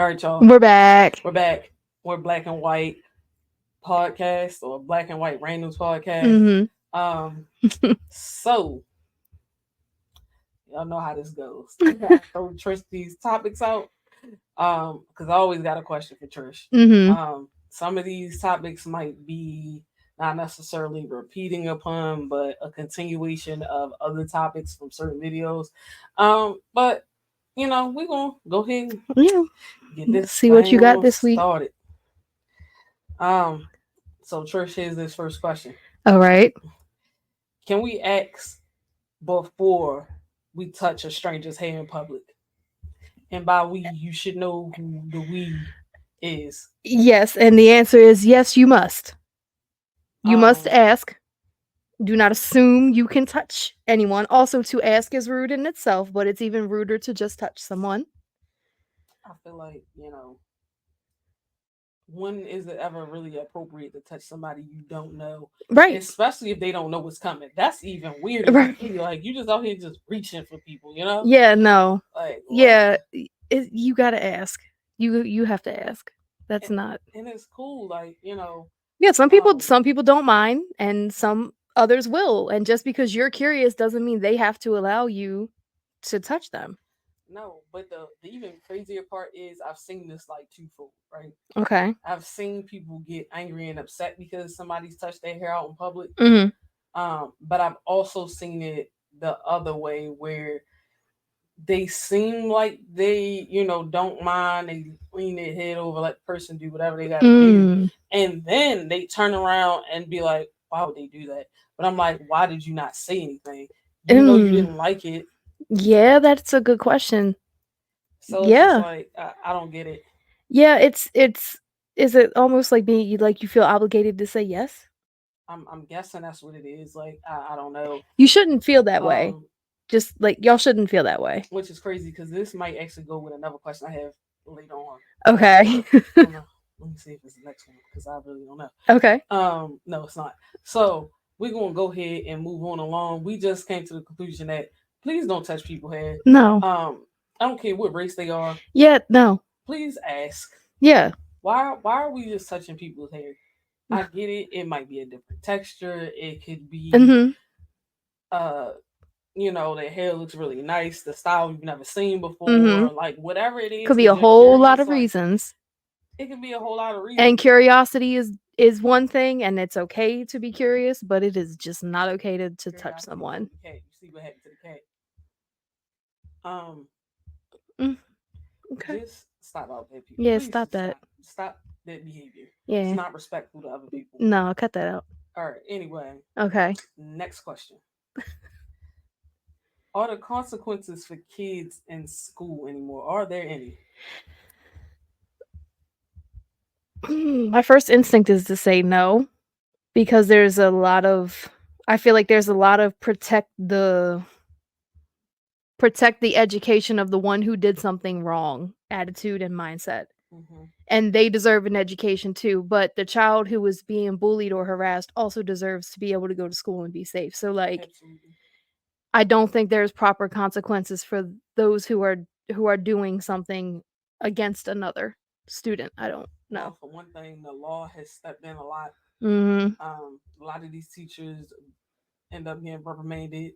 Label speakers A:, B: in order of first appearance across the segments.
A: right, y'all.
B: We're back.
A: We're back. We're Black and White podcast or Black and White Randomz podcast.
B: Mm-hmm.
A: So y'all know how this goes. I gotta throw Trish these topics out. Because I always got a question for Trish.
B: Mm-hmm.
A: Some of these topics might be not necessarily repeating upon, but a continuation of other topics from certain videos. But we're gonna go ahead and
B: Yeah.
A: get this
B: See what you
A: thing
B: got
A: on
B: this week.
A: started. So Trish, here's this first question.
B: All right.
A: Can we ask before we touch a stranger's hair in public? And by we, you should know who the we is.
B: Yes, and the answer is yes, you must. You must ask. Do not assume you can touch anyone. Also, to ask is rude in itself, but it's even ruder to just touch someone.
A: I feel like, when is it ever really appropriate to touch somebody you don't know?
B: Right.
A: Especially if they don't know what's coming. That's even weirder. Right. Like, you just out here just reaching for people,
B: Yeah, no.
A: Like,
B: yeah, you gotta ask. You have to ask. That's not.
A: And it's cool, like,
B: Yeah, some people don't mind, and some others will. And just because you're curious doesn't mean they have to allow you to touch them.
A: No, but the even crazier part is I've seen this like twofold, right?
B: Okay.
A: I've seen people get angry and upset because somebody's touched their hair out in public.
B: Mm-hmm.
A: But I've also seen it the other way where they seem like they, don't mind. They lean their head over, let the person do whatever they got to do. And then they turn around and be like, why would they do that? But I'm like, why did you not say anything? You know you didn't like it.
B: Yeah, that's a good question.
A: So it's just like, I don't get it.
B: Yeah, is it almost like being like you feel obligated to say yes?
A: I'm guessing that's what it is. Like, I don't know.
B: You shouldn't feel that way. Just like y'all shouldn't feel that way.
A: Which is crazy because this might actually go with another question I have later on.
B: Okay.
A: Let me see if it's the next one because I really don't know.
B: Okay.
A: No, it's not. So we're gonna go ahead and move on along. We just came to the conclusion that please don't touch people's hair.
B: No.
A: I don't care what race they are.
B: Yeah, no.
A: Please ask.
B: Yeah.
A: Why are we just touching people's hair? I get it. It might be a different texture. It could be their hair looks really nice, the style you've never seen before, like whatever it is.
B: Could be a whole lot of reasons.
A: It could be a whole lot of reasons.
B: And curiosity is one thing, and it's okay to be curious, but it is just not okay to touch someone.
A: Okay, you see what happened to the cat.
B: Okay.
A: Just stop out there, people.
B: Yeah,
A: please
B: stop that.
A: Stop that behavior.
B: Yeah.
A: It's not respectful to other people.
B: No, cut that out.
A: All right, anyway.
B: Okay.
A: Next question. Are the consequences for kids in school anymore? Are there any?
B: My first instinct is to say no, because there's a lot of, I feel like there's a lot of protect the education of the one who did something wrong attitude and mindset. Mm-hmm. And they deserve an education too, but the child who was being bullied or harassed also deserves to be able to go to school and be safe. So like, absolutely. I don't think there's proper consequences for those who are doing something against another student. I don't know.
A: Well, for one thing, the law has stepped in a lot.
B: Mm-hmm.
A: A lot of these teachers end up getting reprimanded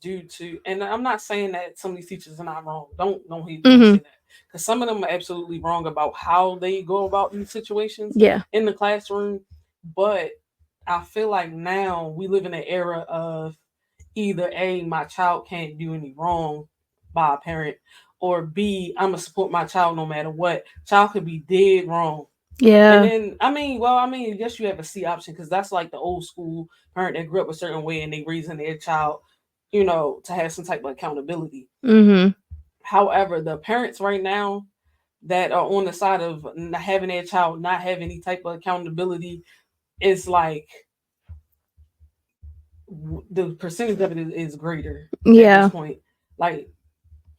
A: due to, and I'm not saying that some of these teachers are not wrong. Don't say that, because some of them are absolutely wrong about how they go about these situations in the classroom. But I feel like now we live in an era of either A, my child can't do any wrong by a parent, or B, I'm gonna support my child no matter what. Child could be dead wrong. Yeah. And then I guess you have a C option, because that's like the old school parent that grew up a certain way and they raising their child, to have some type of accountability. Mm-hmm. However, the parents right now that are on the side of having their child not have any type of accountability, is like the percentage of it is greater at this point. Like,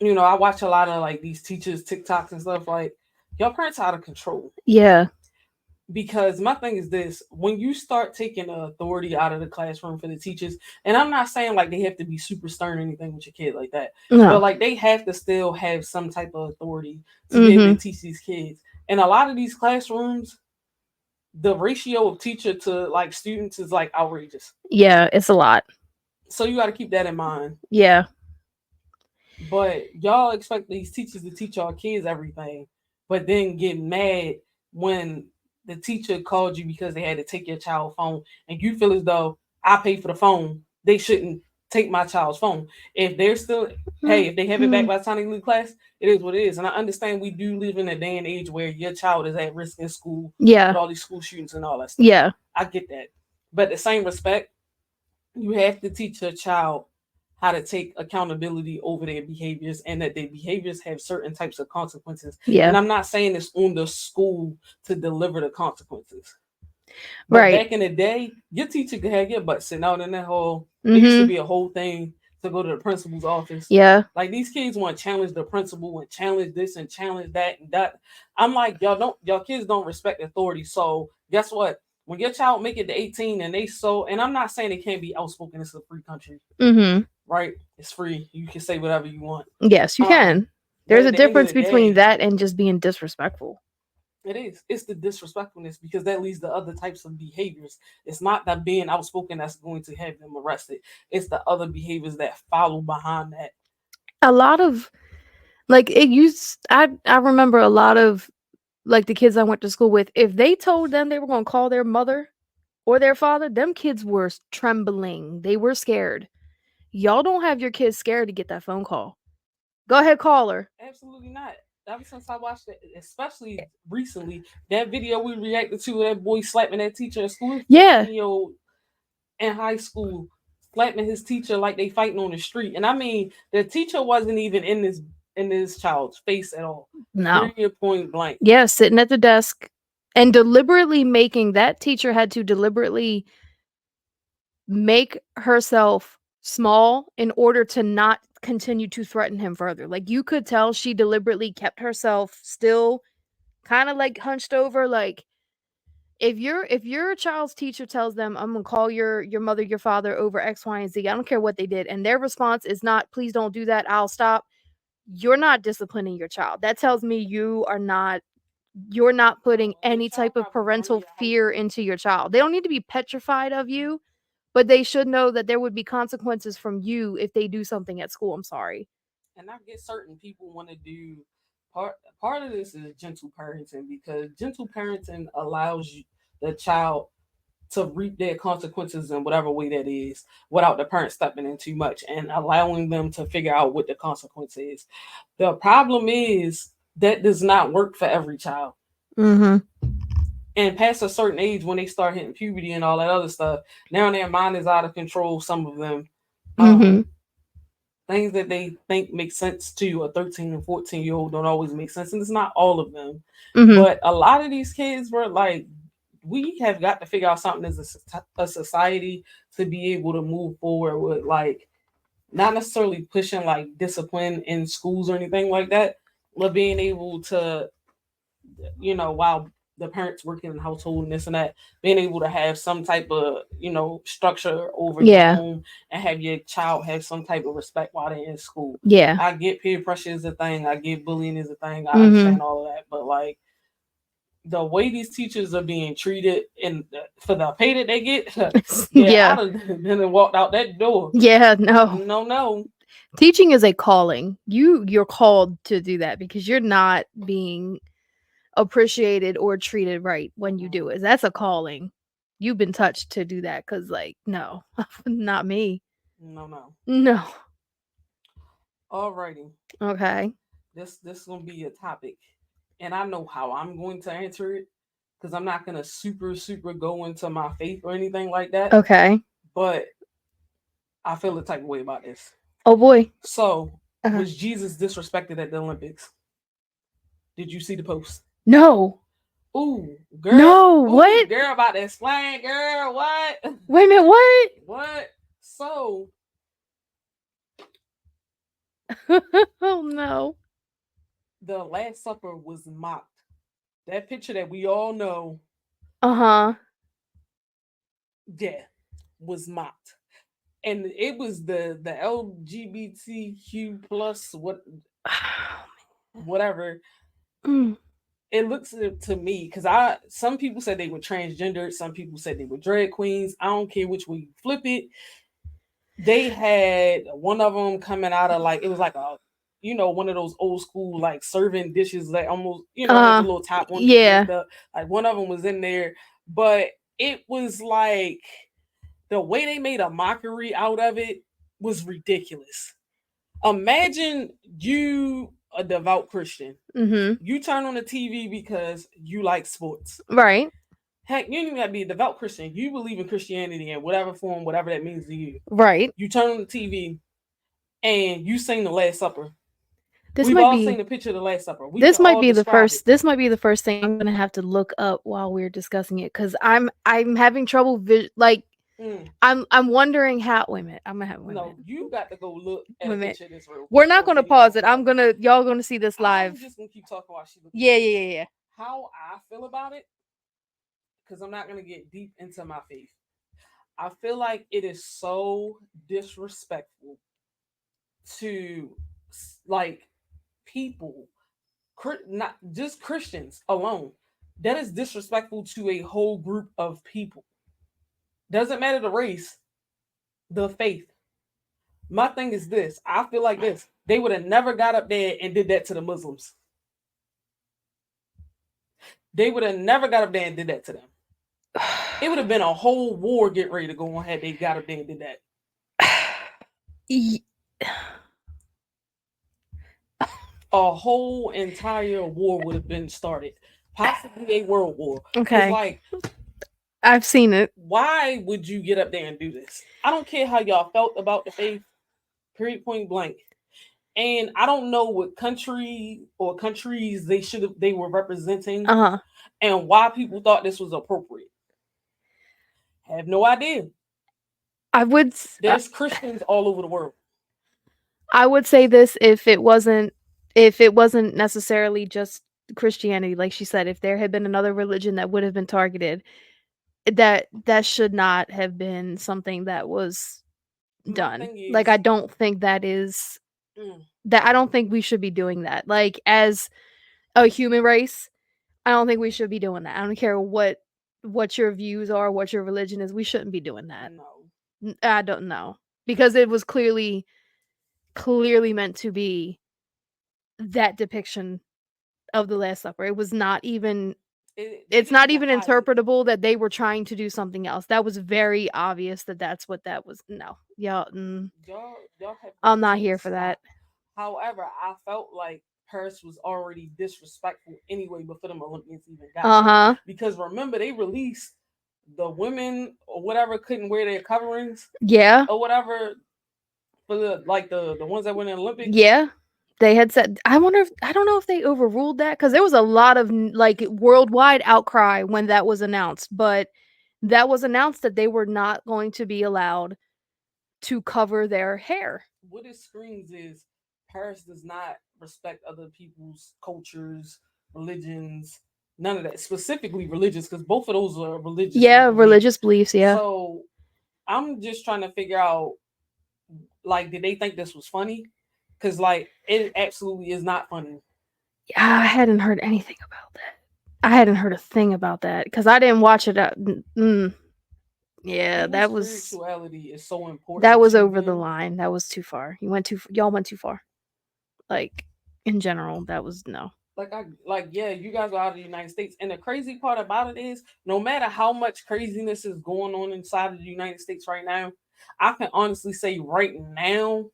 A: I watch a lot of like these teachers TikToks and stuff. Like, your parents are out of control. Yeah. because my thing is this: when you start taking the authority out of the classroom for the teachers, and I'm not saying like they have to be super stern or anything with your kid like that, but
B: No.
A: like they have to still have some type of authority to be able to
B: Mhm.
A: teach these kids. And a lot of these classrooms, the ratio of teacher to like students is like outrageous.
B: Yeah, it's a lot.
A: So you got to keep that in mind.
B: Yeah.
A: But y'all expect these teachers to teach our kids everything, but then get mad when the teacher called you because they had to take your child's phone, and you feel as though I paid for the phone, they shouldn't take my child's phone. If they're still, hey, if they have it back
B: Mhm.
A: by the time they leave class, it is what it is. And I understand we do live in a day and age where your child is at risk in school
B: Yeah.
A: with all these school shootings and all that stuff.
B: Yeah.
A: I get that. But the same respect, you have to teach a child how to take accountability over their behaviors and that their behaviors have certain types of consequences. And
B: Yeah.
A: I'm not saying it's on the school to deliver the consequences. But
B: Right.
A: back in the day, your teacher could have your butt sitting out in that hall. It used to
B: Mhm.
A: be a whole thing to go to the principal's office.
B: Yeah.
A: Like these kids want to challenge the principal and challenge this and challenge that and that. I'm like, y'all kids don't respect authority. So guess what? When your child make it to 18 and they so, and I'm not saying they can't be outspoken, it's a free country,
B: Mhm.
A: right? It's free. You can say whatever you want.
B: Yes, you
A: Um,
B: can.
A: but
B: There's
A: at
B: a
A: the end of
B: difference
A: the
B: between
A: day,
B: that and just being disrespectful.
A: it is. It's the disrespectfulness because that leads to other types of behaviors. It's not that being outspoken that's going to have them arrested. It's the other behaviors that follow behind that.
B: A lot of like it used I remember a lot of like the kids I went to school with, if they told them they were going to call their mother or their father, them kids were trembling. They were scared. Y'all don't have your kids scared to get that phone call. Go ahead, call her.
A: Absolutely not. Ever since I watched it, especially recently, that video we reacted to, that boy slapping that teacher in school,
B: Yeah.
A: 15-year-old in high school, slapping his teacher like they fighting on the street. And I mean, the teacher wasn't even in this child's face at all.
B: No.
A: Period, point blank.
B: Yeah, sitting at the desk and deliberately making that teacher had to deliberately make herself small in order to not continue to threaten him further. Like you could tell she deliberately kept herself still kind of like hunched over like if your child's teacher tells them I'm going to call your mother your father over X Y and Z, I don't care what they did and their response is not please don't do that, I'll stop. You're not disciplining your child. That tells me you're not putting
A: Your
B: any
A: child
B: type of
A: probably running
B: parental
A: your
B: fear
A: household.
B: into your child. They don't need to be petrified of you, but they should know that there would be consequences from you if they do something at school. I'm sorry.
A: And I get certain people want to do part part of this is gentle parenting because gentle parenting allows you the child to reap their consequences in whatever way that is without the parent stepping in too much and allowing them to figure out what the consequence is. The problem is that does not work for every child.
B: Mhm.
A: And past a certain age when they start hitting puberty and all that other stuff, now their mind is out of control, some of them. Um,
B: Mhm.
A: Things that they think make sense to a 13 and 14-year old don't always make sense. And it's not all of them.
B: Mhm.
A: But a lot of these kids were like, we have got to figure out something as a society to be able to move forward with, like, not necessarily pushing like discipline in schools or anything like that, but being able to, while the parents working in the household and this and that, being able to have some type of, structure over your
B: Yeah.
A: home and have your child have some type of respect while they're in school.
B: Yeah.
A: I get peer pressure is a thing. I get bullying is a thing. I
B: Mhm.
A: understand all of that. But like the way these teachers are being treated and for the pay that they get, yeah,
B: Yeah.
A: I'd have been and walked out that door.
B: Yeah, no.
A: No, no.
B: Teaching is a calling. You're called to do that because you're not being appreciated or treated right when you do
A: Mm-mm.
B: it. That's a calling. You've been touched to do that cuz like no, not me.
A: No, no.
B: No.
A: Alrighty.
B: Okay.
A: This is gonna be a topic, and I know how I'm going to answer it because I'm not gonna super go into my faith or anything like that.
B: Okay.
A: But I feel the type of way about this.
B: Oh boy.
A: So,
B: Uh-huh.
A: was Jesus disrespected at the Olympics? Did you see the post?
B: No.
A: Ooh, girl.
B: No.
A: Ooh,
B: What?
A: girl, about to explain, girl. What?
B: Wait a minute. What?
A: What? So,
B: Oh no.
A: the Last Supper was mocked. That picture that we all know.
B: Uh-huh.
A: Yeah, was mocked. And it was the LGBTQ plus whatever.
B: Mm.
A: It looks to me because I some people said they were transgender, some people said they were drag queens. I don't care which way you flip it. They had one of them coming out of like it was like a one of those old school like serving dishes that almost had the
B: Uh-huh.
A: little top one that you
B: Yeah.
A: lift up. Like one of them was in there, but it was like the way they made a mockery out of it was ridiculous. Imagine you a devout Christian.
B: Mhm.
A: You turn on the TV because you like sports.
B: Right.
A: Heck, you don't even have to be a devout Christian. You believe in Christianity in whatever form, whatever that means to you.
B: Right.
A: You turn on the TV and you sing the Last Supper.
B: This
A: We've
B: might
A: all seen
B: be
A: the picture of the Last Supper. We can
B: this might
A: all
B: be the
A: describe it.
B: first this might be the first thing I'm gonna have to look up while we're discussing it because I'm having trouble like
A: Mm.
B: I'm wondering how. Wait a minute. I'm gonna have wait a
A: No,
B: minute.
A: you got to go look at
B: Wait
A: a
B: a minute.
A: picture of this real
B: We're
A: quick
B: not
A: or
B: gonna
A: video or
B: pause it.
A: whatever.
B: Y'all gonna see this
A: I'm
B: live.
A: just gonna keep talking while she looks
B: Yeah,
A: at
B: yeah,
A: this.
B: yeah, yeah.
A: How I feel about it, because I'm not gonna get deep into my faith. I feel like it is so disrespectful to like people, not just Christians alone. That is disrespectful to a whole group of people. Doesn't matter the race, the faith. My thing is this. I feel like this. They would have never got up there and did that to the Muslims. They would have never got up there and did that to them. It would have been a whole war get ready to go on had they got up there and did that. A whole entire war would have been started. Possibly a world war. Because
B: Okay.
A: like
B: I've seen it.
A: why would you get up there and do this? I don't care how y'all felt about the faith, period point blank. And I don't know what country or countries they were representing
B: Uh-huh.
A: and why people thought this was appropriate. Have no idea.
B: I would
A: There's Christians all over the world.
B: I would say this if it wasn't necessarily just Christianity, like she said, if there had been another religion that would have been targeted, that should not have been something that was
A: My
B: done.
A: thing
B: Like
A: is,
B: I don't think that is
A: mm,
B: that I don't think we should be doing that. Like as a human race, I don't think we should be doing that. I don't care what your views are, what your religion is. We shouldn't be doing that.
A: no.
B: I don't know because it was clearly meant to be that depiction of the Last Supper. It was not even
A: They
B: it's
A: didn't
B: not
A: even
B: even
A: hide it.
B: interpretable that they were trying to do something else. That was very obvious that that's what that was. No. Yeah,
A: Y'all have
B: I'm not
A: to
B: here for that.
A: stop. However, I felt like Paris was already disrespectful anyway before the Olympians even got there.
B: Uh-huh.
A: Because remember, they released the women or whatever couldn't wear their coverings
B: Yeah.
A: or whatever for the ones that went in the Olympics.
B: Yeah. They had said I don't know if they overruled that cuz there was a lot of like worldwide outcry when that was announced, but that was announced that they were not going to be allowed to cover their hair.
A: What it screams is Paris does not respect other people's cultures, religions, none of that. Specifically religious, because both of those are religious
B: Yeah,
A: beliefs.
B: religious beliefs, yeah.
A: So I'm just trying to figure out, like, did they think this was funny? Because like it absolutely is not funny.
B: Yeah, I hadn't heard anything about that. I hadn't heard a thing about that cuz I didn't watch it yeah,
A: People's spirituality is so
B: that
A: important
B: was
A: to
B: over the
A: them.
B: line. That was too far. Y'all went too far. Like in general, that was no.
A: Yeah, you guys are out of the United States. And the crazy part about it is no matter how much craziness is going on inside of the United States right now, I can honestly say right now,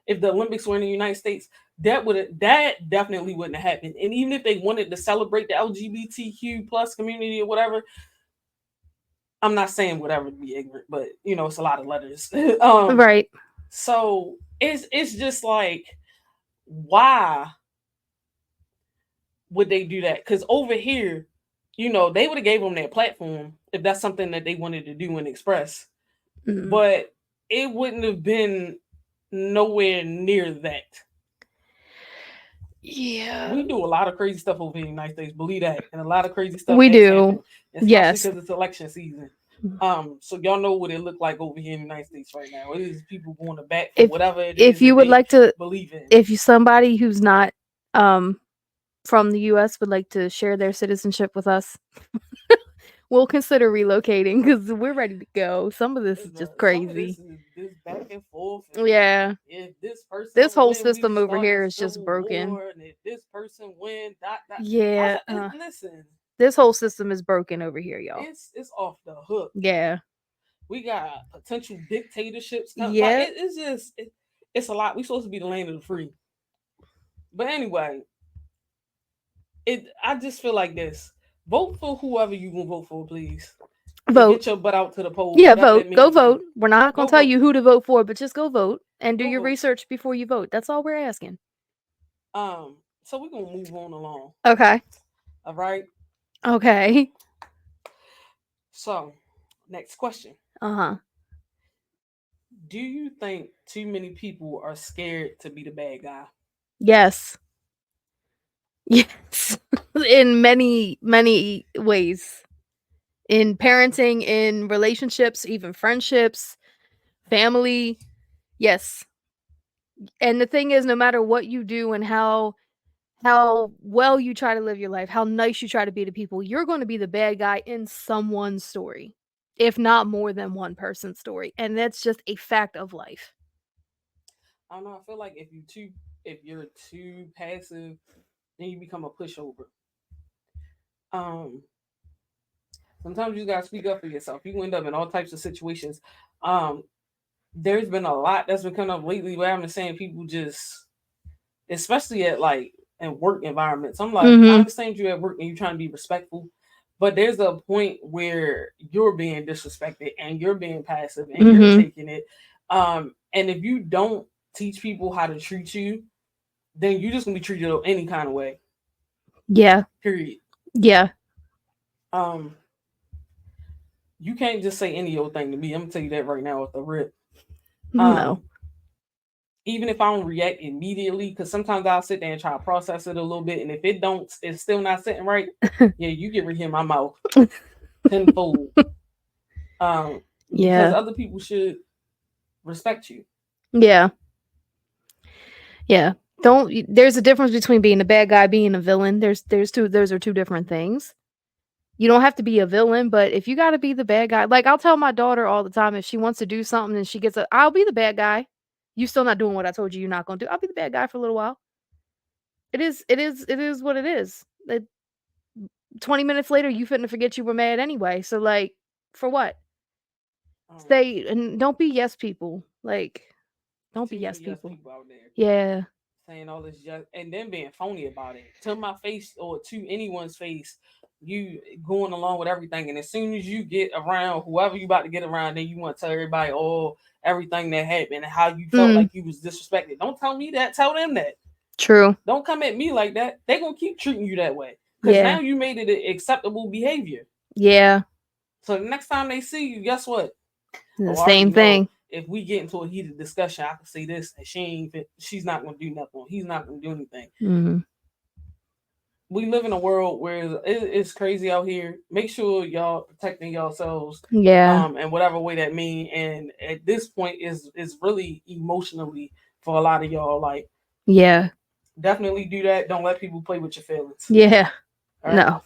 A: if the Olympics were in the United States, that definitely wouldn't have happened. And even if they wanted to celebrate the LGBTQ plus community or whatever, I'm not saying whatever to be ignorant, but it's a lot of letters.
B: Right.
A: So it's just like, why would they do that? Because over here, they would have gave them their platform if that's something that they wanted to do and express.
B: Mm.
A: But it wouldn't have been nowhere near that.
B: Yeah.
A: We do a lot of crazy stuff over here in the United States. Believe that, and a lot of crazy stuff
B: We
A: has
B: do.
A: happened, especially
B: Yes.
A: because it's election season. So y'all know what it look like over here in the United States right now. It is people going to bat for
B: If
A: whatever it
B: if
A: is
B: you
A: that
B: would
A: they
B: like to,
A: believe in.
B: if you somebody who's not um from the US would like to share their citizenship with us, we'll consider relocating because we're ready to go. Some of this is just
A: Some of
B: crazy.
A: this is this back and forth, and
B: Yeah.
A: if this person
B: This whole
A: win, we
B: system over
A: start a
B: here is just
A: civil
B: broken.
A: war, and if this person win, dot. I
B: Yeah.
A: said, listen,
B: This whole system is broken over here, y'all.
A: it's off the hook.
B: Yeah.
A: We got potential dictatorships coming. Like
B: Yep.
A: it's just it's a lot. We supposed to be the land of the free, but anyway, I just feel like this. Vote for whoever you gonna vote for, please, and
B: Vote.
A: get your butt out to the polls,
B: Yeah,
A: whatever
B: vote.
A: that
B: Go
A: means to you.
B: vote. We're not going
A: Go
B: to tell
A: vote.
B: you who to vote for, but just go vote and do
A: Go
B: your
A: vote.
B: research before you vote. That's all we're asking.
A: So we're gonna move on along.
B: Okay.
A: All right.
B: Okay.
A: So, next question.
B: Uh-huh.
A: Do you think too many people are scared to be the bad guy?
B: Yes. Yes. In many, many ways. In parenting, in relationships, even friendships, family. Yes. And the thing is, no matter what you do and how well you try to live your life, how nice you try to be to people, you're going to be the bad guy in someone's story, if not more than one person's story. And that's just a fact of life.
A: I don't know. I feel like if you're too passive, then you become a pushover. Um, Sometimes you gotta speak up for yourself. You end up in all types of situations. Um, there's been a lot that's been coming up lately where I've been saying people just, especially at like in work environments. I'm like, I
B: Mhm.
A: understand you at work and you're trying to be respectful, but there's a point where you're being disrespected and you're being passive and you're
B: Mhm.
A: taking it. And if you don't teach people how to treat you, then you're just gonna be treated any kind of way.
B: Yeah.
A: Period.
B: Yeah.
A: Um, you can't just say any old thing to me. I'm gonna tell you that right now with the rip.
B: No.
A: Um, Even if I don't react immediately, because sometimes I'll sit there and try to process it a little bit, and if it's still not sitting right, yeah, you get rid of my mouth tenfold. Um, because
B: Yeah.
A: other people should respect you.
B: Yeah. Yeah. Don't There's a difference between being a bad guy, being a villain. There's two those are two different things. You don't have to be a villain, but if you got to be the bad guy, like I'll tell my daughter all the time if she wants to do something and she gets a I'll be the bad guy. You still not doing what I told you you're not going to do. I'll be the bad guy for a little while. It is what it is. 20 minutes later you finna forget you were mad anyway. So like for what?
A: Um,
B: Stay and don't be yes people. Like don't be
A: Too
B: yes
A: many yes
B: people.
A: people out there
B: Yeah.
A: saying all this just and then being phony about it to my face or to anyone's face. You going along with everything, and as soon as you get around whoever you about to get around, then you want to tell everybody all everything that happened and how you felt
B: Mm,
A: like you was disrespected. Don't tell me that. Tell them that.
B: true.
A: Don't come at me like that. They gonna keep treating you that way because
B: Yeah.
A: now you made it acceptable behavior.
B: Yeah.
A: So the next time they see you, guess what?
B: The
A: Oh, I already
B: same
A: know.
B: thing.
A: If we get into a heated discussion, I can say this, and she's not gonna do nothing. He's not gonna do anything.
B: Mhm.
A: We live in a world where it's crazy out here. Make sure y'all protecting yourselves,
B: Yeah.
A: and whatever way that mean. And at this point, is really emotionally for a lot of y'all. Like,
B: Yeah.
A: definitely do that. Don't let people play with your feelings.
B: Yeah.
A: All right.
B: No.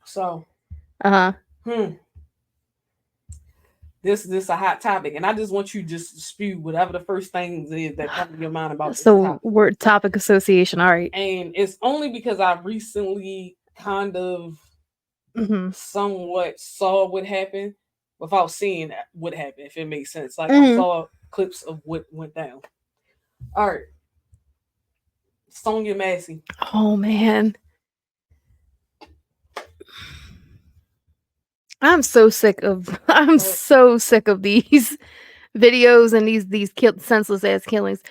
A: So,
B: Uh-huh.
A: hmm, this a hot topic, and I just want you to just spew whatever the first things is that come to your mind about this
B: So
A: topic.
B: word topic association. All right.
A: And it's only because I recently kind of
B: Mhm.
A: somewhat saw what happened without seeing what happened, if it makes sense. Like I
B: Mhm.
A: saw clips of what went down. All right, Sonia Massey.
B: Oh man. I'm
A: Her,
B: so sick of these videos and senseless ass killings.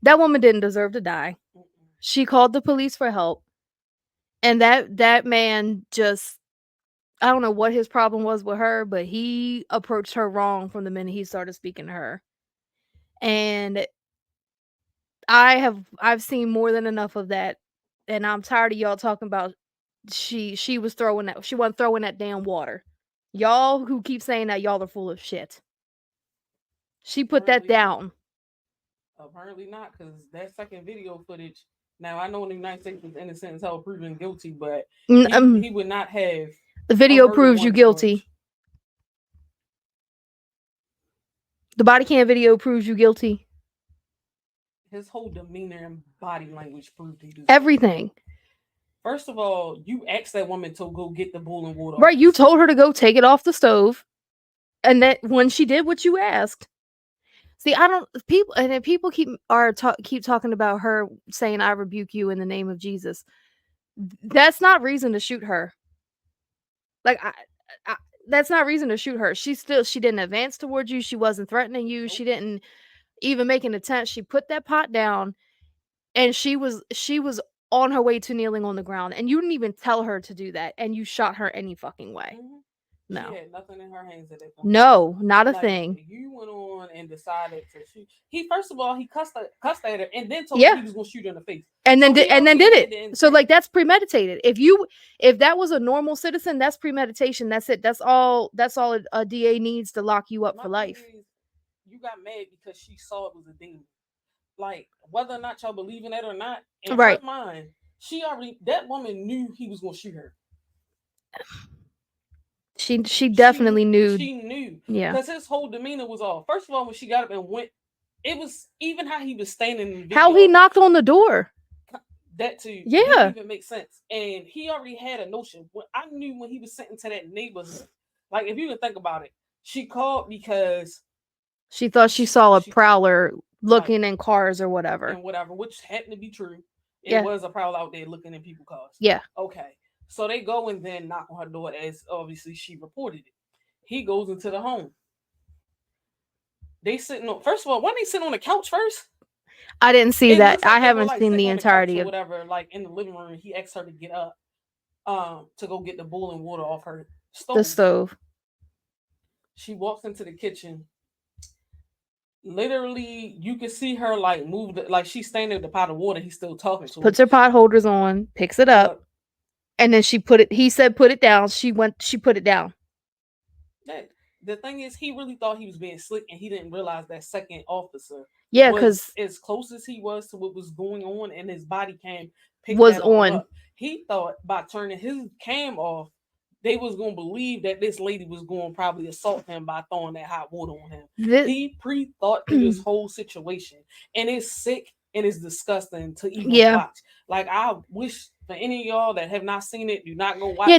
B: That woman didn't deserve to die. She called the police for help, and that man just I don't know what his problem was with her, but he approached her wrong from the minute he started speaking to her. And I've seen more than enough of that, and I'm tired of y'all talking about she was throwing that she wasn't throwing that damn water. Y'all who keep saying that, y'all are full of shit. She put that
A: Apparently not.
B: down.
A: Apparently not, because that second video footage. Now I know in the United States is innocent until proven guilty, but he would not have
B: The
A: a
B: video
A: murder
B: proves you
A: one
B: guilty.
A: charge.
B: The body cam video proves you guilty.
A: His whole demeanor and body language proved he deserved
B: Everything.
A: it. First of all, you asked that woman to go get the boiling water.
B: Right, you told her to go take it off the stove, and that when she did what you asked. See, I don't people, and then people keep talking about her saying, "I rebuke you in the name of Jesus." That's not reason to shoot her. Like I that's not reason to shoot her. She didn't advance towards you. She wasn't threatening you.
A: Nope.
B: She didn't even make an attempt. She put that pot down, and she was on her way to kneeling on the ground, and you didn't even tell her to do that, and you shot her any fucking way.
A: Mm-hmm.
B: No.
A: She had nothing in her hands at that point.
B: No, not a thing.
A: You went on and decided to shoot. He first of all he cussed at her and then told her he was gonna shoot her in the face.
B: And then did it. So like that's premeditated. If that was a normal citizen, that's premeditation. That's it. That's all a DA needs to lock you up for life.
A: You got mad because she saw it was a demon. Like whether or not y'all believe in that or not, in her mind, that woman knew he was gonna shoot her.
B: She definitely knew.
A: She knew.
B: Yeah.
A: Because his whole demeanor was off. First of all, when she got up and went, it was even how he was standing in the video.
B: How he knocked on the door.
A: That too.
B: Yeah.
A: Didn't even make sense. And he already had a notion. I knew when he was sent into that neighborhood. Like if you can think about it, she called because
B: she thought she saw a prowler looking in cars or whatever.
A: And whatever, which happened to be true. It was a prowler out there looking in people's cars.
B: Yeah.
A: Okay. So they go and then knock on her door as obviously she reported it. He goes into the home. They sitting on, first of all, when they sitting on the couch first?
B: I didn't see that. I haven't seen the entirety of
A: whatever. Like in the living room, he asked her to get up to go get the boiling water off her stove.
B: The stove.
A: She walks into the kitchen. Literally, you can see her like move, like she's standing at the pot of water. He's still talking to her.
B: Puts her pot holders on, picks it up. And then he said, put it down. She put it down.
A: The thing is, he really thought he was being slick and he didn't realize that second officer
B: because
A: as close as he was to what was going on and his body cam
B: was on.
A: Up. He thought by turning his cam off, they was going to believe that this lady was going to probably assault him by throwing that hot water on him. He pre-thought this whole situation. And it's sick and it's disgusting to even watch. Like, I wish for any of y'all that have not seen it, do not go watch it.
B: Yeah,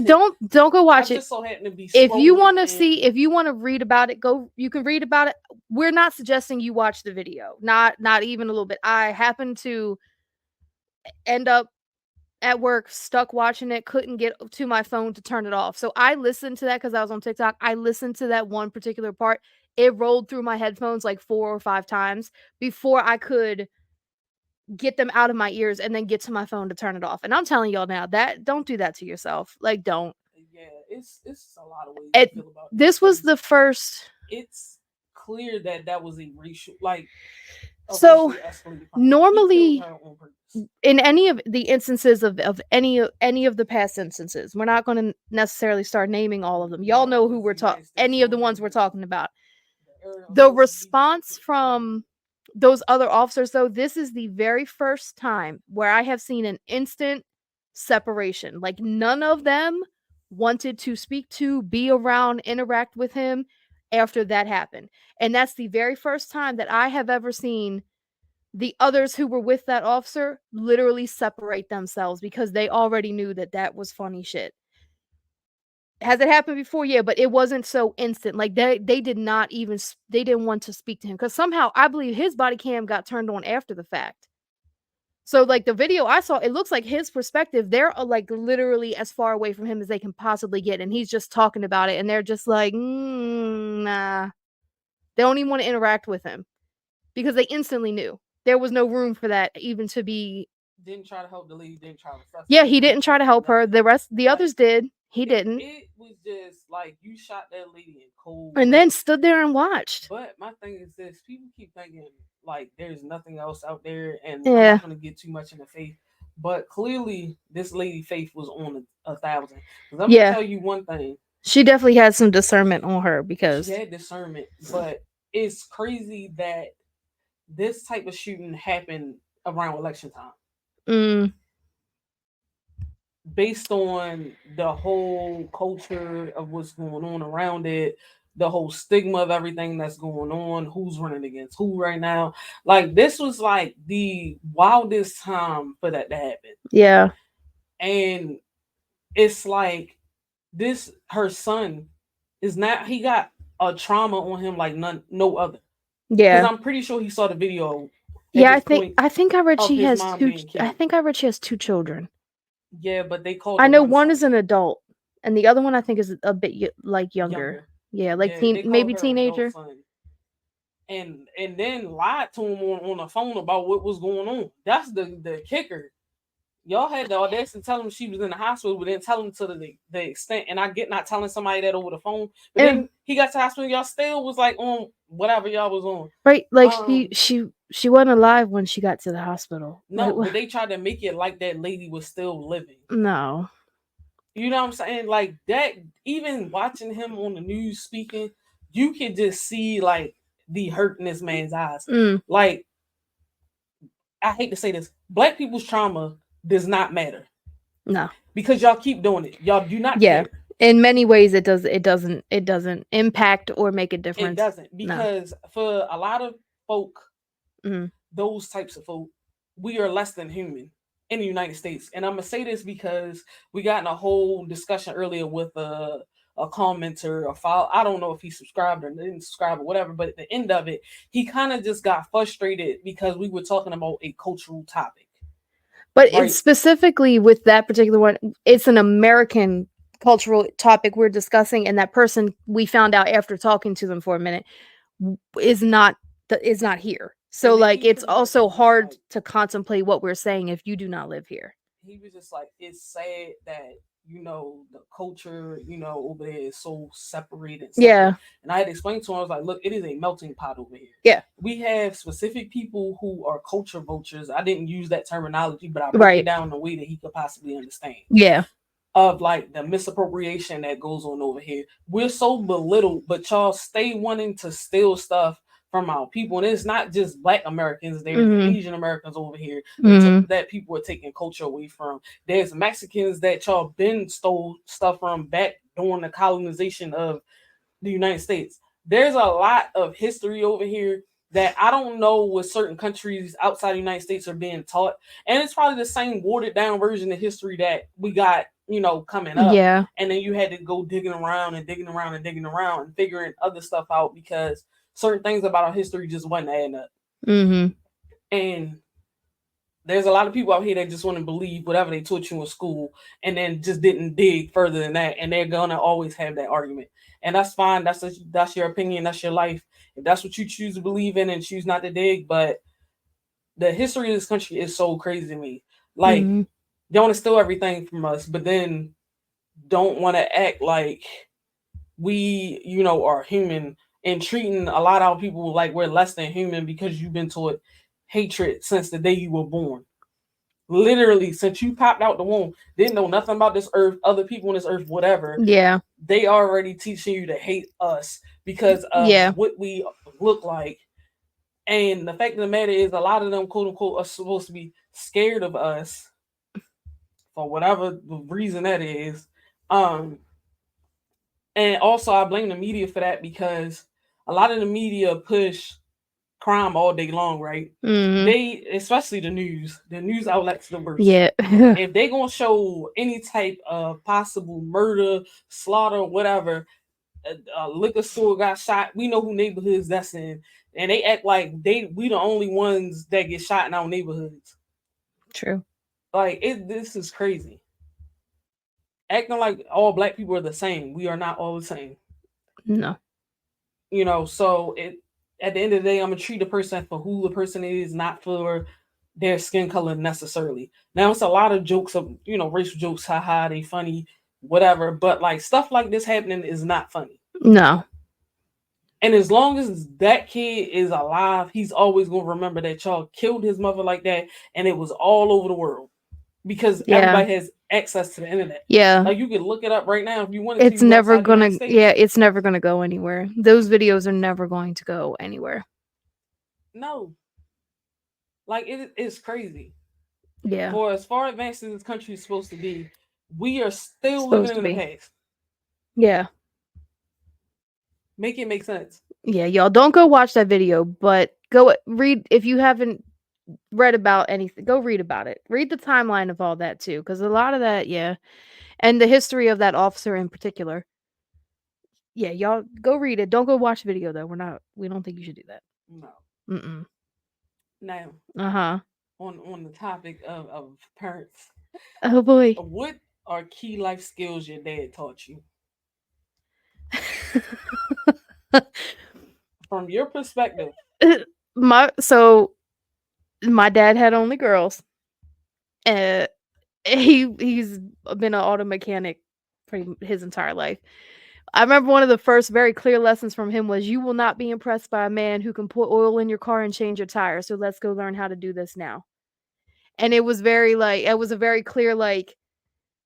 B: don't go watch it.
A: Just so happen to be
B: if you want to see, if you want to read about it, you can read about it. We're not suggesting you watch the video. Not even a little bit. I happened to end up at work stuck watching it, couldn't get to my phone to turn it off. So I listened to that because I was on TikTok. I listened to that one particular part. It rolled through my headphones like 4 or 5 times before I could get them out of my ears and then get to my phone to turn it off. And I'm telling y'all now, that don't do that to yourself. Like, don't.
A: Yeah, it's a lot of ways to feel about it.
B: This was the first.
A: It's clear that was a racial, like.
B: So normally, in any of the instances of any of the past instances, we're not going to necessarily start naming all of them. Y'all know who we're talking. Any of the ones we're talking about. The response from those other officers, though, this is the very first time where I have seen an instant separation. Like, none of them wanted to speak to, be around, interact with him after that happened. And that's the very first time that I have ever seen the others who were with that officer literally separate themselves because they already knew that was funny shit. Has it happened before? Yeah, but it wasn't so instant. Like, they didn't want to speak to him because somehow I believe his body cam got turned on after the fact. So like the video I saw, it looks like his perspective, they're like literally as far away from him as they can possibly get, and he's just talking about it, and they're just like, nah. They don't even want to interact with him because they instantly knew there was no room for that even to be.
A: Didn't try to help the lady. Didn't try to.
B: Yeah, he didn't try to help her. The others did. He didn't.
A: It was just like you shot that lady in cold
B: And
A: blood.
B: then stood there and watched.
A: But my thing is this: people keep thinking like there's nothing else out there, and I'm
B: Yeah.
A: not gonna get too much into faith, but clearly this lady faith was on a thousand. Because I'm gonna
B: Yeah.
A: tell you one thing:
B: She definitely had some discernment on her
A: she
B: because
A: had discernment, but it's crazy that this type of shooting happened around election time,
B: mm,
A: based on the whole culture of what's going on around it, the whole stigma of everything that's going on, who's running against who right now. Like this was like the wildest time for that to happen.
B: yeah.
A: And it's like this her son is not he got a trauma on him like no other. Because
B: Yeah.
A: I'm pretty sure he saw the video at
B: Yeah,
A: this point
B: I think I read
A: of
B: she
A: his
B: has
A: mom
B: two
A: being
B: I
A: killed.
B: think I read she has two children.
A: Yeah, but they called
B: I
A: the
B: know
A: one
B: one
A: son
B: is an adult and the other one I think is a bit like younger.
A: younger.
B: Yeah, like
A: Yeah, they called
B: maybe
A: her adult
B: teenager.
A: son. And then lied to him on the phone about what was going on. That's the kicker. Y'all had the audacity to tell him she was in the hospital, but then tell him to the extent. And I get not telling somebody that over the phone, but
B: And
A: then he got to the hospital. Y'all still was like on whatever y'all was on.
B: right, like
A: Um,
B: she wasn't alive when she got to the hospital. Like
A: no, but they tried to make it like that lady was still living.
B: no.
A: You know what I'm saying? Like that. Even watching him on the news speaking, you can just see like the hurt in this man's eyes.
B: Mm,
A: Like I hate to say this, black people's trauma does not matter
B: no.
A: because y'all keep doing it. Y'all do not
B: Yeah.
A: care.
B: In many ways it doesn't impact or make a
A: It
B: difference.
A: doesn't
B: No.
A: because for a lot of folk,
B: Mm,
A: those types of folk, we are less than human in the United States. And I'm gonna say this because we got in a whole discussion earlier with a commenter, a follow. I don't know if he subscribed or didn't subscribe or whatever, but at the end of it, he kind of just got frustrated because we were talking about a cultural topic,
B: but it's
A: right?
B: specifically with that particular one, it's an American cultural topic we're discussing, and that person we found out after talking to them for a minute is not is not here. So
A: And then
B: like
A: he
B: it's
A: pretty much
B: also
A: was just
B: hard
A: like,
B: to contemplate what we're saying if you do not live here.
A: he was just like, it's sad that the culture over there is so separated, separate.
B: Yeah.
A: And I had explained to him, I was like, look, it is a melting pot over here.
B: Yeah.
A: We have specific people who are culture vultures. I didn't use that terminology, but I broke it
B: Right.
A: down in a way that he could possibly understand.
B: Yeah.
A: Of like the misappropriation that goes on over here. We're so belittled, but y'all stay wanting to steal stuff from our people. And it's not just black Americans, there's
B: Mhm.
A: Asian Americans over here
B: Mhm.
A: that people are taking culture away from. There's Mexicans that y'all been stole stuff from back during the colonization of the United States. There's a lot of history over here that I don't know what certain countries outside the United States are being taught. And it's probably the same watered down version of history that we got, coming up.
B: Yeah.
A: And then you had to go digging around and digging around and digging around and figuring other stuff out because certain things about our history just wasn't adding up.
B: Mhm.
A: And there's a lot of people out here that just want to believe whatever they taught you in school and then just didn't dig further than that. And they're gonna always have that argument. And that's fine. That's your opinion. That's your life. If that's what you choose to believe in and choose not to dig. But the history of this country is so crazy to me. Like,
B: Mhm.
A: they want to steal everything from us, but then don't want to act like we, are human and treating a lot of people like we're less than human because you've been taught hatred since the day you were born. Literally, since you popped out the womb, didn't know nothing about this earth, other people on this earth, whatever.
B: Yeah.
A: They already teaching you to hate us because of
B: Yeah.
A: what we look like. And the fact of the matter is, a lot of them, quote unquote, are supposed to be scared of us for whatever the reason that is. Um, and also, I blame the media for that because a lot of the media push crime all day long, right?
B: Mhm.
A: They, especially the news outlets, the worst.
B: Yeah.
A: If they gonna show any type of possible murder, slaughter, whatever, a liquor store got shot, we know who neighborhoods that's in, and they act like we the only ones that get shot in our neighborhoods.
B: True.
A: Like this is crazy. Acting like all black people are the same. We are not all the same.
B: No.
A: So at the end of the day, I'm gonna treat a person for who the person is, not for their skin color necessarily. Now it's a lot of jokes of racial jokes, haha, they funny. whatever. But like stuff like this happening is not funny.
B: No.
A: And as long as that kid is alive, he's always gonna remember that y'all killed his mother like that, and it was all over the world because
B: Yeah.
A: everybody has access to the internet.
B: Yeah.
A: Like you can look it up right now if you wanted to.
B: It's
A: You go
B: never
A: outside the United
B: gonna,
A: States.
B: yeah, it's never gonna go anywhere. Those videos are never going to go anywhere.
A: No, like it is crazy.
B: Yeah.
A: For as far advanced as this country is supposed to be, we are still living
B: Supposed to
A: in the
B: be.
A: past.
B: Yeah.
A: Make it make sense.
B: Yeah, y'all don't go watch that video, but go read if you haven't read about anything. Go read about it. Read the timeline of all that too, because a lot of that, yeah, and the history of that officer in particular. Yeah, y'all go read it. Don't go watch the video though. We don't think you should do that.
A: No.
B: Mm-mm.
A: Now,
B: Uh-huh.
A: on the topic of parents,
B: Oh boy.
A: what are key life skills your dad taught you? From your perspective.
B: My dad had only girls. Uh he's been an auto mechanic his entire life. I remember one of the first very clear lessons from him was you will not be impressed by a man who can put oil in your car and change your tires. So let's go learn how to do this now. And it was it was a very clear, like,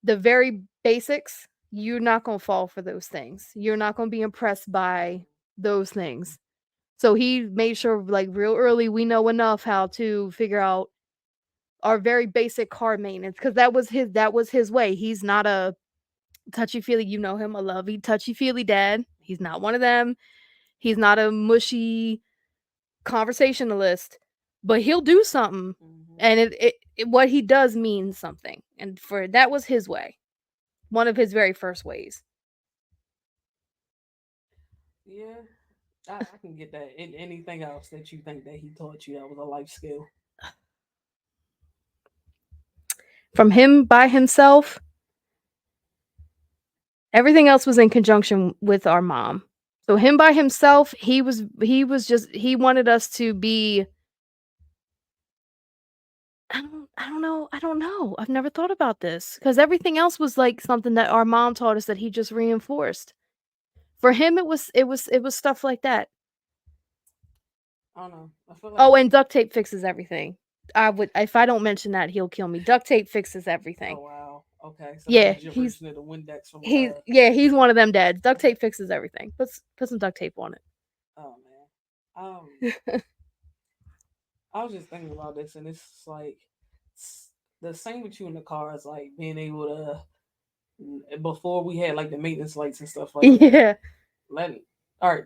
B: the very basics. You're not going to fall for those things. You're not going to be impressed by those things. So he made sure, like, real early, we know enough how to figure out our very basic car maintenance. Cause that was his way. He's not a touchy feely, you know him, a lovey, touchy feely dad. He's not one of them. He's not a mushy conversationalist, but he'll do something, and what he does means something. And for that was his way, one of his very first ways.
A: Yeah, I can get that. Anything else that you think that he taught you that was a life skill?
B: From him by himself, everything else was in conjunction with our mom. So him by himself, he wanted us to be. I don't know. I've never thought about this because everything else was like something that our mom taught us that he just reinforced. For him, it was stuff like that.
A: I don't know. I feel like
B: Oh, and duct tape fixes everything. I would if I don't mention that, he'll kill me. Duct tape fixes everything.
A: oh wow. Okay, so that
B: Yeah,
A: was your version of the Windex from
B: he's one of them dads. Duct tape fixes everything. Put some duct tape on it.
A: Oh man. I was just thinking about this, and it's like the same with you in the car is like being able to. Before we had like the maintenance lights and stuff like that.
B: Yeah.
A: Let all right.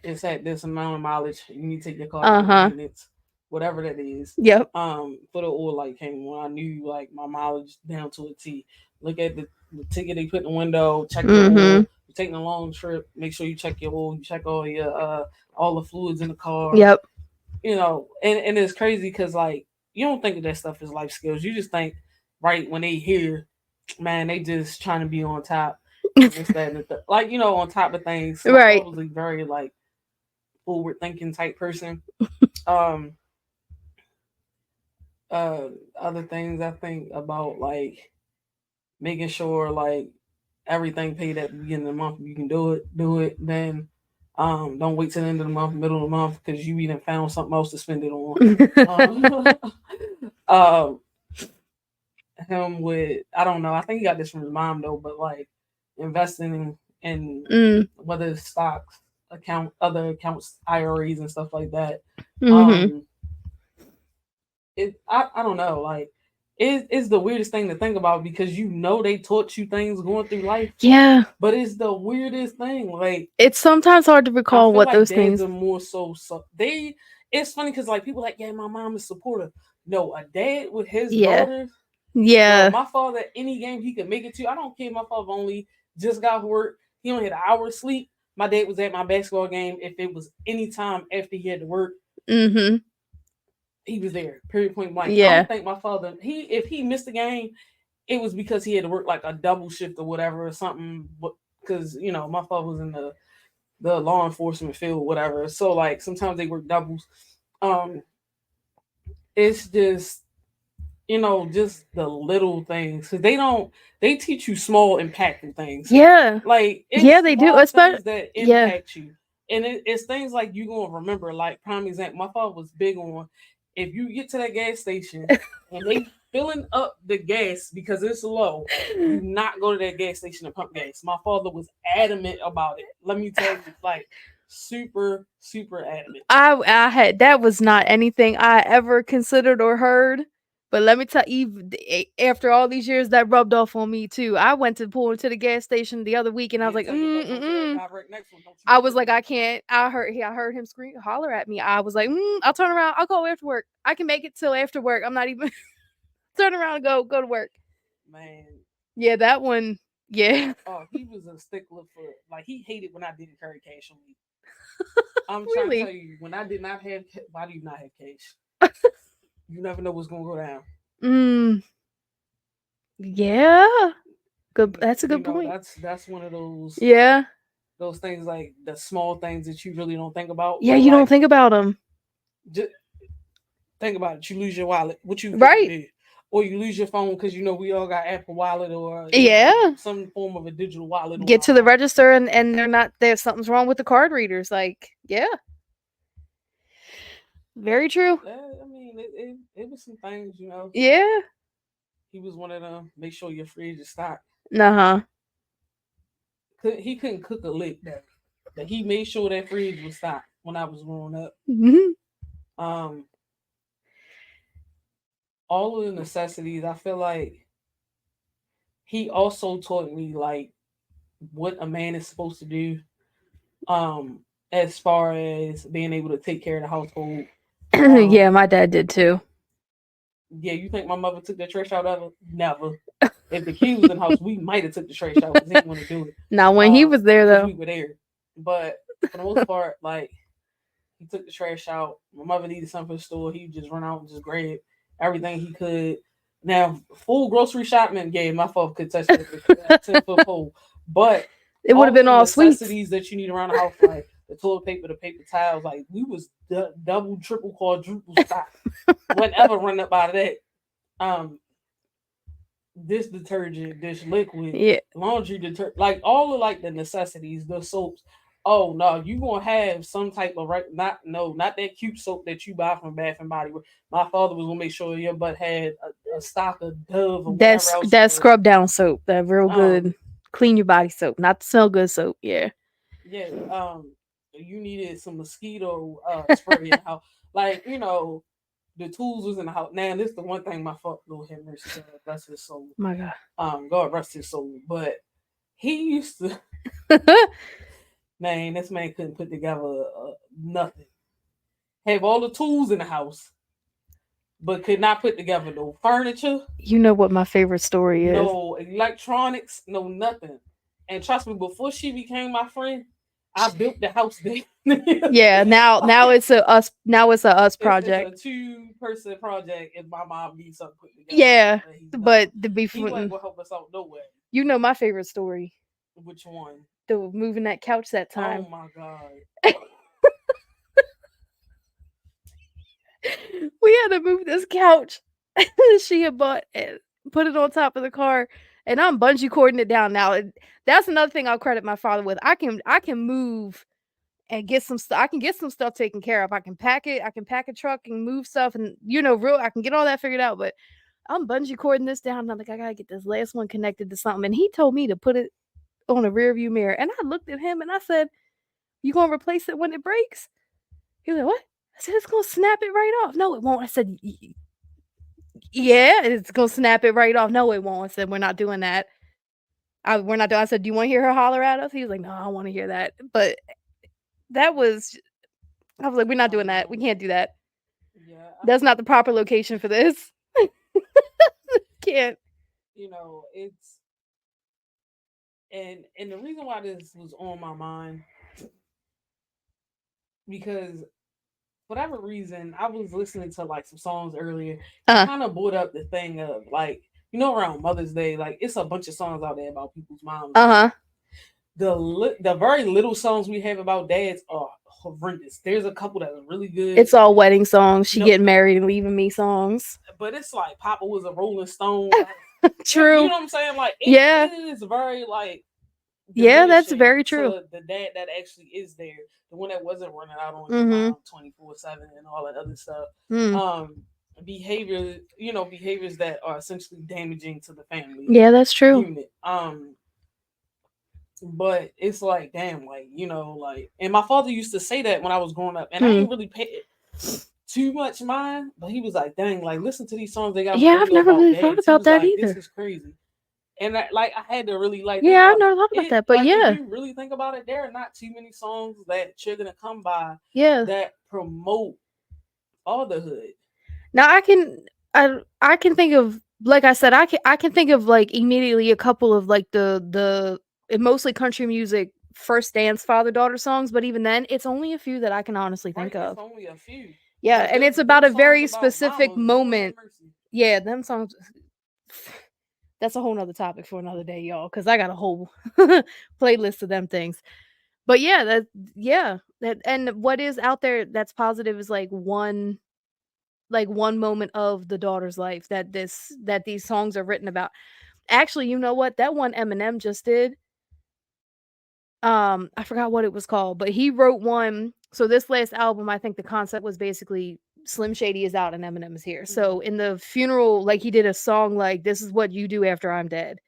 A: It's at this amount of mileage. You need to take your car to maintenance, whatever that is.
B: Yep.
A: For the oil light came when I knew like my mileage down to a T. Look at the ticket they put in the window. Check your oil. You're taking a long trip. Make sure you check your oil. You check all the fluids in the car.
B: Yep.
A: You know, and it's crazy because like you don't think of that stuff as life skills. You just think right when they hear, man, they just trying to be on top. This, that, and the like, you know, on top of things. So
B: right.
A: I was like very like forward thinking type person. Other things I think about like making sure like everything paid at the beginning of the month. If you can do it. Then don't wait till the end of the month, middle of the month, because you even found something else to spend it on. Him with I don't know. I think he got this from his mom though, but like investing in whether it's stocks, other accounts, IRAs and stuff like that. I don't know, like it's the weirdest thing to think about because you know they taught you things going through life.
B: Yeah.
A: But it's the weirdest thing. Like
B: it's sometimes hard to recall what like those things
A: are more so they it's funny because like people like, yeah, my mom is supportive. No, a dad with his daughters.
B: Yeah.
A: My father, any game he could make it to. I don't care. My father only just got work. He only had an hour of sleep. My dad was at my basketball game. If it was any time after he had to work, he was there. Period. Point blank. Yeah. I don't think my father. If he missed the game, it was because he had to work like a double shift or whatever or something. Because you know my father was in the law enforcement field, or whatever. So like sometimes they work doubles. It's just just the little things. 'Cause they teach you small, impactful things.
B: Yeah.
A: Like,
B: Yeah,
A: it's
B: they do.
A: small
B: Especially,
A: things that
B: yeah.
A: impact you. And it's things like you gonna remember. Like, prime example, my father was big on, if you get to that gas station and they filling up the gas because it's low, do not go to that gas station and pump gas. My father was adamant about it. Let me tell you, like, super, super adamant.
B: I had that was not anything I ever considered or heard. But let me tell you, after all these years, that rubbed off on me too. I went to pull into the gas station the other week, and I was
A: Yeah,
B: like,
A: tell you, don't go to that
B: mm.
A: guy right next to him. Don't you
B: I
A: go
B: was
A: there.
B: like, I can't. I heard him scream, holler at me. I was like, I'll turn around. I'll go after work. I can make it till after work. I'm not even turn around and go to work.
A: Man,
B: Yeah, that one. Yeah,
A: oh, he was a stickler for, like, he hated when I didn't carry cash on me. I'm trying to tell
B: really.
A: you, when I did not have, why do you not have cash? You never know what's gonna go down.
B: Mm, yeah. Good. That's a good point.
A: That's one of
B: Yeah.
A: those things, like the small things that you really don't think about.
B: Yeah,
A: But,
B: you don't
A: like,
B: think about them,
A: just think about it. You lose your wallet. What you think you
B: right?
A: did? Or you lose your phone because we all got Apple Wallet, or
B: Yeah.
A: some form of a digital wallet on
B: Get
A: our
B: to the
A: phone.
B: register and they're not there's something's wrong with the card readers. Like, yeah, very true.
A: I mean, it was some things.
B: Yeah.
A: He was one of them. Make sure your fridge is stocked.
B: Uh-huh.
A: He couldn't cook a lick though, but he made sure that fridge was stocked when I was growing up.
B: Mhm.
A: Um, all of the necessities. I feel like he also taught me, like, what a man is supposed to do. Um, as far as being able to take care of the household.
B: Yeah,
A: Um,
B: my dad did too.
A: yeah, you think my mother took the trash out ever? Never. If the kid was in the house, we might have took the trash out because he didn't want to do it.
B: Now when he was there
A: Because
B: though.
A: we were there. But for the most part, like, he took the trash out. My mother needed something for the store. He would just run out and just grab everything he could. Now, full grocery shopping, yeah, my father could touch that 10-foot pole. But
B: It would have
A: all of
B: been
A: the
B: all sweets.
A: necessities that you need around the house, like the toilet paper, the paper towels, like, we was double, triple, quadruple stock. Whenever run up out of that. Um, Dish detergent, dish liquid,
B: Yeah.
A: laundry detergent, like all of, like, the necessities, the soaps. Oh no, you gonna have some type of, right? Not, no, not that cute soap that you buy from Bath and Body Works. My father was gonna make sure your butt had a stock of Dove or whatever else it
B: That
A: was.
B: scrub down soap, that real
A: Um,
B: good clean your body soap, not the smell good soap. Yeah.
A: yeah. You needed some mosquito spray in the house, like, the tools was in the house. Now, this is the one thing my father, Lord have mercy, God bless his soul.
B: My God.
A: God rest his soul. But he used to, man, this man couldn't put together nothing. Have all the tools in the house, but could not put together no furniture,
B: You know what my favorite story is?
A: no electronics, no nothing. And trust me, before she became my friend, I built the house there.
B: Yeah, now
A: Like,
B: it's a us
A: it's a
B: project.
A: 2-person project if my mom needs something put together.
B: Yeah,
A: And he's not.
B: but to be
A: He wasn't
B: fr-
A: gonna help us out no way.
B: you know my favorite story.
A: Which one?
B: The moving that couch that
A: Oh
B: time.
A: my god.
B: We had to move this couch. She had bought and put it on top of the car, and I'm bungee cording it down. Now that's another thing I'll credit my father with. I can move and get some stuff. I can get some stuff taken care of. I can pack it. I can pack a truck and move stuff, and real. I can get all that figured out. But I'm bungee cording this down. And I'm like, I gotta get this last one connected to something. And he told me to put it on a rear view mirror. And I looked at him and I said, "You gonna replace it when it breaks?" He was like, "What?" I said, "It's gonna snap it right off." "No, it won't." I said, "Yeah, it's gonna snap it right off." "No, it won't." I said, "We're not doing that. We're not doing." I said, "Do you want to hear her holler at us?" He was like, "No, I don't want to hear that." But that was, I was like, "We're not
A: I
B: doing that. We
A: know.
B: can't do that.
A: Yeah,
B: That's not the proper location for this." Can't.
A: it's, and the reason why this was on my mind, because whatever reason, I was listening to, like, some songs earlier. It
B: Uh
A: kind of brought up the thing of, like, around Mother's Day, like, it's a bunch of songs out there about people's moms.
B: huh.
A: The very little songs we have about dads are horrendous. There's a couple that are really good.
B: It's all wedding songs. She
A: No,
B: getting married and leaving me songs.
A: but it's like Papa was a Rolling Stone. Like, you
B: True.
A: know what I'm saying? Like
B: Yeah.
A: it is very like
B: Yeah, that's
A: diminishing
B: very true.
A: to the dad that actually is there, the one that wasn't running out on your
B: Mm-hmm.
A: mom 24/7 and all that other stuff.
B: Mm.
A: Um, behaviors that are essentially damaging to the family
B: Yeah, that's true.
A: unit. But it's like, damn, like, like, and my father used to say that when I was growing up, and I
B: Hmm.
A: ain't really paid too much mind, but he was like, dang, like, listen to these songs they got on the
B: Yeah, I've
A: radio
B: never
A: about
B: really thought
A: dads. He
B: about
A: was
B: that
A: like, this
B: either.
A: is crazy. And I had to really like think
B: Yeah, I've
A: about
B: never thought about
A: it.
B: that. But
A: Like, if
B: yeah,
A: you really think about it, there are not too many songs that you're gonna come by
B: yeah.
A: that promote fatherhood.
B: Now I can think of, like I said, I can think of like immediately a couple of like the mostly country music first dance father daughter songs, but even then it's only a few that I can honestly think
A: Right? It's
B: of.
A: only a few.
B: Yeah,
A: But
B: and it's
A: them
B: about a
A: songs
B: very
A: about
B: specific
A: mamas, Lord have
B: moment.
A: mercy.
B: Yeah, them songs. That's a whole nother topic for another day, y'all, because I got a whole playlist of them things. But yeah, that and what is out there that's positive is like one moment of the daughter's life that these songs are written about. Actually, you know what? That one Eminem just did, I forgot what it was called, but he wrote one. So this last album, I think the concept was basically Slim Shady is out and Eminem is here. So
A: Mhm.
B: in the funeral, like he did a song like "This is what you do after I'm dead,"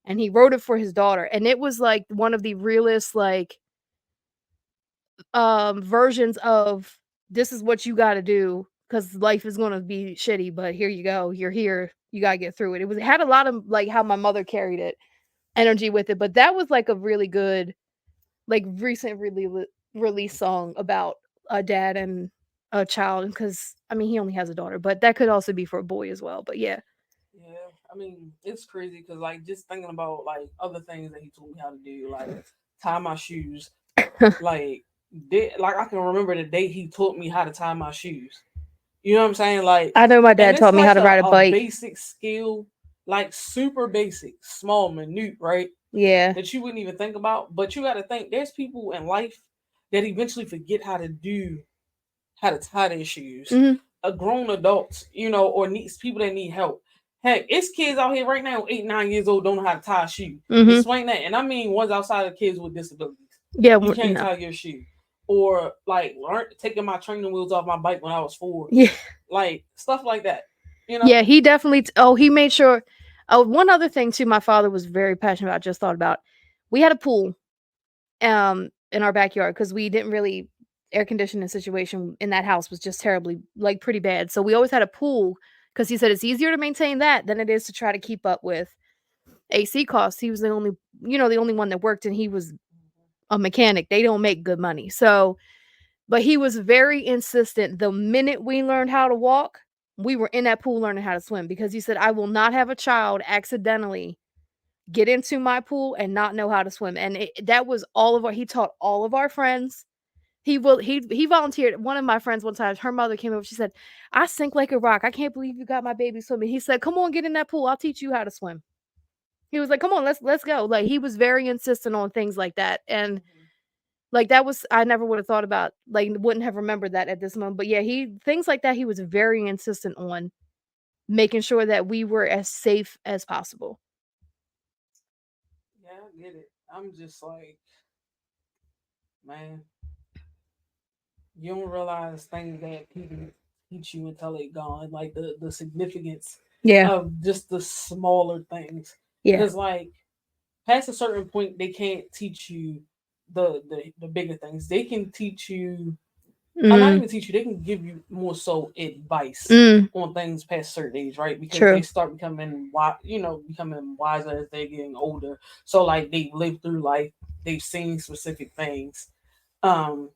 B: and he wrote it for his daughter, and it was like one of the realest like versions of this is what you got to do because life is going to be shitty, but here you go, you're here, you got to get through it. It had a lot of like how my mother carried it, energy with it, but that was like a really good like recent release song about a dad and a child, because I mean he only has a daughter, but that could also be for a boy as well. But yeah.
A: Yeah, I mean, it's crazy because, like, just thinking about like other things that he told me how to do, like tie my shoes. Like, like I can remember the day he taught me how to tie my shoes. You know what I'm saying? Like,
B: I know my
A: and
B: dad
A: it's
B: taught me how
A: like
B: to
A: a,
B: ride a
A: a
B: bike.
A: basic skill, like super basic, small, minute, right?
B: Yeah.
A: That you wouldn't even think about. But you got to think there's people in life that eventually forget how to tie their shoes.
B: Hmm.
A: A grown adults, or needs people that need help. Heck, it's kids out here right now, 8, 9 years old, don't know how to tie a shoe.
B: Hmm.
A: Explain that. And I mean ones outside of kids with disabilities.
B: Yeah.
A: You can't
B: No.
A: tie your shoe. Or like taking my training wheels off my bike when I was 4.
B: Yeah.
A: Like stuff like that. You know?
B: Yeah, he definitely he made sure. Oh, one other thing too my father was very passionate about, I just thought about. We had a pool in our backyard because we didn't really air conditioning situation in that house was just terribly like pretty bad. So we always had a pool because he said it's easier to maintain that than it is to try to keep up with AC costs. He was the only one that worked, and he was a mechanic. They don't make good money. So but he was very insistent. The minute we learned how to walk, we were in that pool learning how to swim because he said, I will not have a child accidentally get into my pool and not know how to swim. And that was he taught all of our friends. He volunteered. One of my friends one time, her mother came over. She said, I sink like a rock. I can't believe you got my baby swimming. He said, come on, get in that pool. I'll teach you how to swim. He was like, come on, let's go. Like he was very insistent on things like that. And
A: Mhm.
B: like, that was I never would have thought about, like, wouldn't have remembered that at this moment, but yeah, he things like that, he was very insistent on making sure that we were as safe as possible.
A: Yeah, I get it. I'm just like, man, you don't realize things that people teach you until they gone, like the significance
B: Yeah,
A: of just the smaller things.
B: yeah.
A: Because like past a certain point, they can't teach you the bigger things. They can teach you, or not
B: Mm,
A: even teach you. They can give you more so advice
B: mm,
A: on things past certain age, right? Because they
B: true.
A: start becoming becoming wiser as they're getting older. So like they lived through life, they've seen specific things. Um,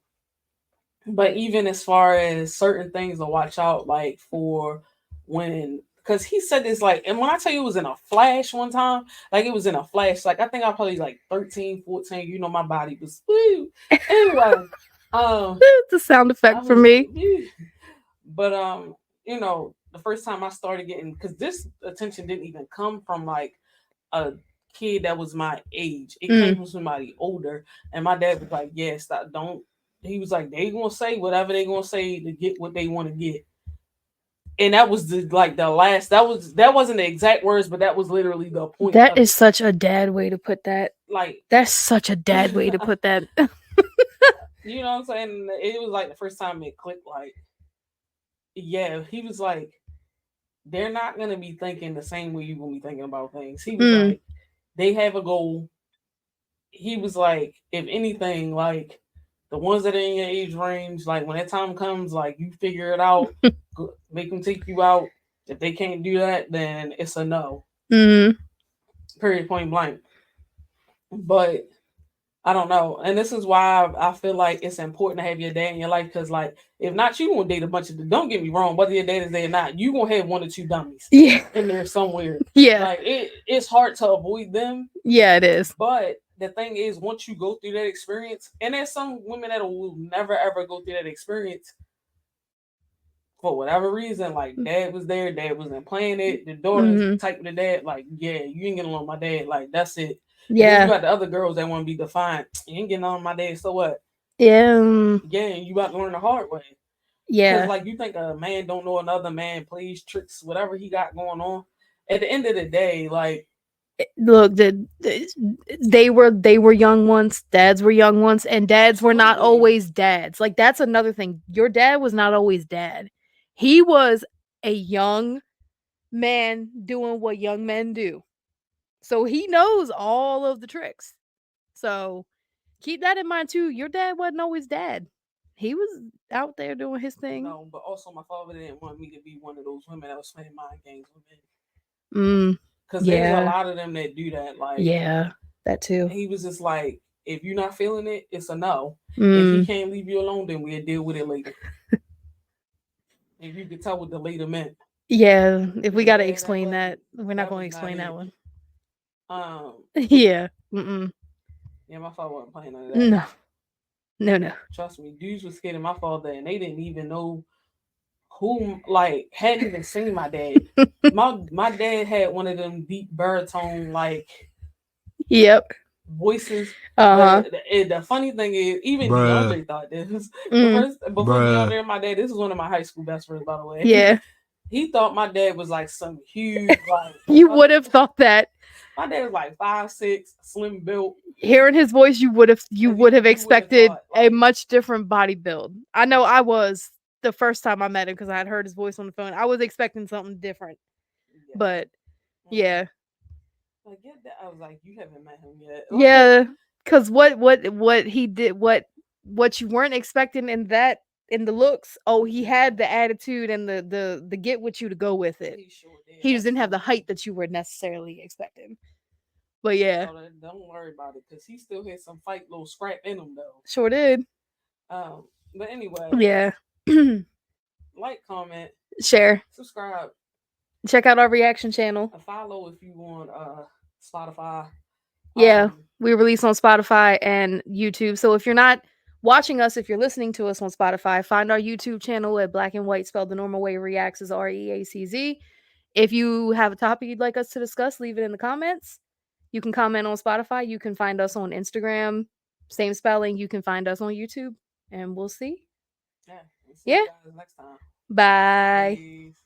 A: but even as far as certain things to watch out, like for when, because he said this, like, and when I tell you it was in a flash one time, like it was in a flash, like I think I probably like 13, 14, my body was, woo. Anyway, um,
B: The sound
A: I
B: effect for
A: was,
B: me.
A: woo. But, the first time I started getting, because this attention didn't even come from like a kid that was my age, it came
B: Mm,
A: from somebody older, and my dad was like, yeah, stop, don't. he was like, they gonna say whatever they gonna say to get what they want to get. And that was the last. That wasn't the exact words, but that was literally the point
B: That
A: of
B: is
A: it.
B: such a dad way to put that.
A: Like,
B: That's such a dad way to put that.
A: you know what I'm saying? It was like the first time it clicked. Like, yeah, he was like, they're not gonna be thinking the same way you're gonna be thinking about things. He was
B: Mm.
A: like, they have a goal. He was like, if anything, like the ones that are in your age range, like when that time comes, like you figure it out, make them take you out. If they can't do that, then it's a no.
B: Mm.
A: Period. Point blank. But I don't know, and this is why I feel like it's important to have your dad in your life because, like, if not, you gonna date a bunch of. Don't get me wrong, whether your dad is there or not, you gonna have one or two dummies
B: Yeah.
A: in there somewhere.
B: Yeah.
A: Like it's hard to avoid them.
B: Yeah, it is.
A: But the thing is, once you go through that experience, and there's some women that will never ever go through that experience for whatever reason. Like dad was there, dad wasn't playing it. The daughter's
B: Mm-hmm.
A: type of the dad, like, yeah, you ain't getting along with my dad. Like that's it. Then you
B: Yeah.
A: got the other girls that want to be defiant. You ain't getting on with my dad, so what?
B: Yeah.
A: Yeah, and you about to learn the hard way. Cause
B: Yeah.
A: like you think a man don't know another man plays tricks, whatever he got going on. At the end of the day, like
B: Look, they were young once, dads were young once, and dads were not
A: absolutely,
B: always dads. Like that's another thing. Your dad was not always dad. He was a young man doing what young men do. So he knows all of the tricks. So keep that in mind too. Your dad wasn't always dad. He was out there doing his thing.
A: no, but also my father didn't want me to be one of those women that was playing mind games with men.
B: Mm,
A: Cause there's a
B: yeah.
A: lot of them that do that. Like
B: Yeah. That too.
A: he was just like, if you're not feeling it, it's a no. If he
B: Mm,
A: can't leave you alone, then we'll deal with it later. If you could tell what the later meant.
B: yeah. If we gotta
A: Yeah,
B: explain that, we're not
A: that
B: gonna
A: was not
B: explain that
A: it.
B: one.
A: Um,
B: Yeah. Mm-mm.
A: yeah, my father wasn't playing none of that.
B: No. No, no.
A: Trust me, dudes was scared of my father, and they didn't even know who, like, hadn't even seen my dad. My dad had one of them deep baritone like
B: Yep.
A: voices.
B: Uh-huh.
A: The funny thing is, even
C: Bruh.
A: DeAndre thought this. The
B: Mm.
A: first before
C: Bruh.
A: DeAndre and my dad, this was one of my high school best friends, by the way.
B: Yeah.
A: He thought my dad was like some huge, like
B: You would have thought that.
A: my dad was like 5'6", slim built.
B: Hearing his voice, you would have
A: You would have
B: expected
A: thought
B: a
A: like,
B: much different body build. I know I was the first time I met him because I had heard his voice on the phone. I was expecting something different.
A: yeah,
B: But
A: mm-mm.
B: yeah.
A: Like yeah, I was like, you haven't met him yet.
B: Yeah. Cause what he did what you weren't expecting in the looks, oh, he had the attitude and the get with you to go with it.
A: He sure did,
B: He just didn't have the
A: absolutely.
B: height that you were necessarily expecting. But yeah,
A: Oh, don't worry about it, cause he still had some fight, little scrap in him though.
B: sure did.
A: Um, but anyway,
B: Yeah.
A: like, comment,
B: Share.
A: subscribe,
B: Check out our reaction channel.
A: follow if you want Spotify.
B: Yeah,
A: Um,
B: we release on Spotify and YouTube. So if you're not watching us, if you're listening to us on Spotify, find our YouTube channel at Black and White spelled the normal way reacts is REACZ. If you have a topic you'd like us to discuss, leave it in the comments. You can comment on Spotify. You can find us on Instagram, same spelling. You can find us on YouTube, and we'll see.
A: yeah, we'll see
B: Yeah.
A: you guys next time.
B: Bye.
A: Peace.